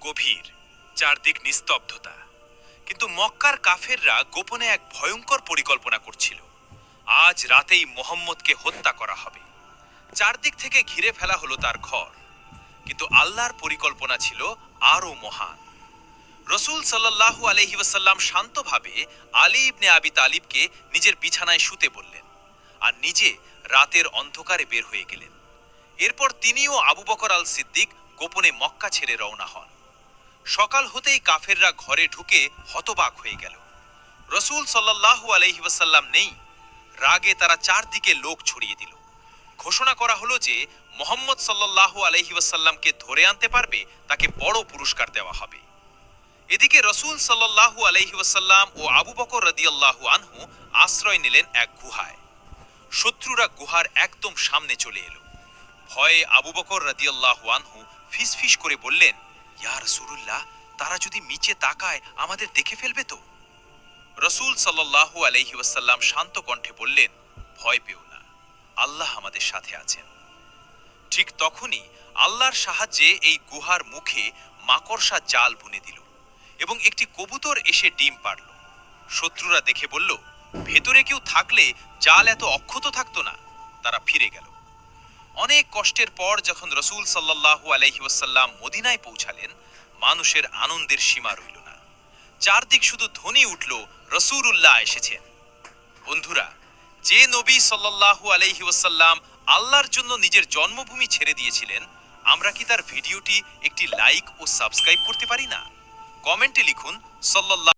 গভীর, চারদিক নিস্তব্ধতা। কিন্তু মক্কার কাফেররা গোপনে এক ভয়ঙ্কর পরিকল্পনা করছিল। আজ রাতেই মোহাম্মদকে হত্যা করা হবে। চারদিক থেকে ঘিরে ফেলা হলো তার ঘর। কিন্তু আল্লাহর পরিকল্পনা ছিল আরও মহান। রসূল সাল্লাল্লাহু আলাইহি ওয়াসাল্লাম শান্তভাবে আলী ইবনে আবি তালিবকে নিজের বিছানায় শুতে বললেন, আর নিজে রাতের অন্ধকারে বের হয়ে গেলেন। এরপর তিনিও আবু বকর আল সিদ্দিক গোপনে মক্কা ছেড়ে রওনা হন। সকাল হতেই কাফেররা ঘরে ঢুকে হতবাক হয়ে গেল। রসূল সাল্লাল্লাহু আলাইহি ওয়াসাল্লাম নেই। রাগে তারা চারদিকে লোক ছড়িয়ে দিল। ঘোষণা করা হলো যে মুহাম্মদ সাল্লাল্লাহু আলাইহি ওয়াসাল্লামকে ধরে আনতে পারবে তাকে বড় পুরস্কার দেওয়া হবে। এদিকে রসূল সাল্লাল্লাহু আলাইহি ওয়াসাল্লাম ও আবু বকর রাদিয়াল্লাহু আনহু আশ্রয় নিলেন এক গুহায়। শত্রুরা গুহার একদম সামনে চলে এলো। ভয়ে আবু বকর রাদিয়াল্লাহু আনহু ফিসফিস করে বললেন, ইয়া রাসূলুল্লাহ, তারা যদি নিচে তাকায় আমাদের দেখে ফেলবে তো? রসূল সাল্লাল্লাহু আলাইহি ওয়াসাল্লাম শান্ত কণ্ঠে বললেন, ভয় পেও না, আল্লাহ আমাদের সাথে আছেন। ঠিক তখনই আল্লাহর সাহায্যে এই গুহার মুখে মাকড়সা জাল বুনে দিল এবং একটি কবুতর এসে ডিম পাড়ল। শত্রুরা দেখে বলল, ভেতরে কেউ থাকলে জাল এত অক্ষত থাকতো না। তারা ফিরে গেল। অনেক কষ্টের পর যখন রসূল সাল্লাল্লাহু আলাইহি ওয়াসাল্লাম মদিনায় পৌঁছালেন, মানুষের আনন্দের সীমা রইল না। চারদিক শুধু ধ্বনি উঠল, রাসূলুল্লাহ এসেছেন। বন্ধুরা, যে নবী সাল্লাল্লাহু আলাইহি ওয়াসাল্লাম আল্লাহর জন্য নিজের জন্মভূমি ছেড়ে দিয়েছিলেন, আমরা কি তার ভিডিওটি একটি লাইক ও সাবস্ক্রাইব করতে পারি না? কমেন্টে লিখুন সাল্লাল্লাহু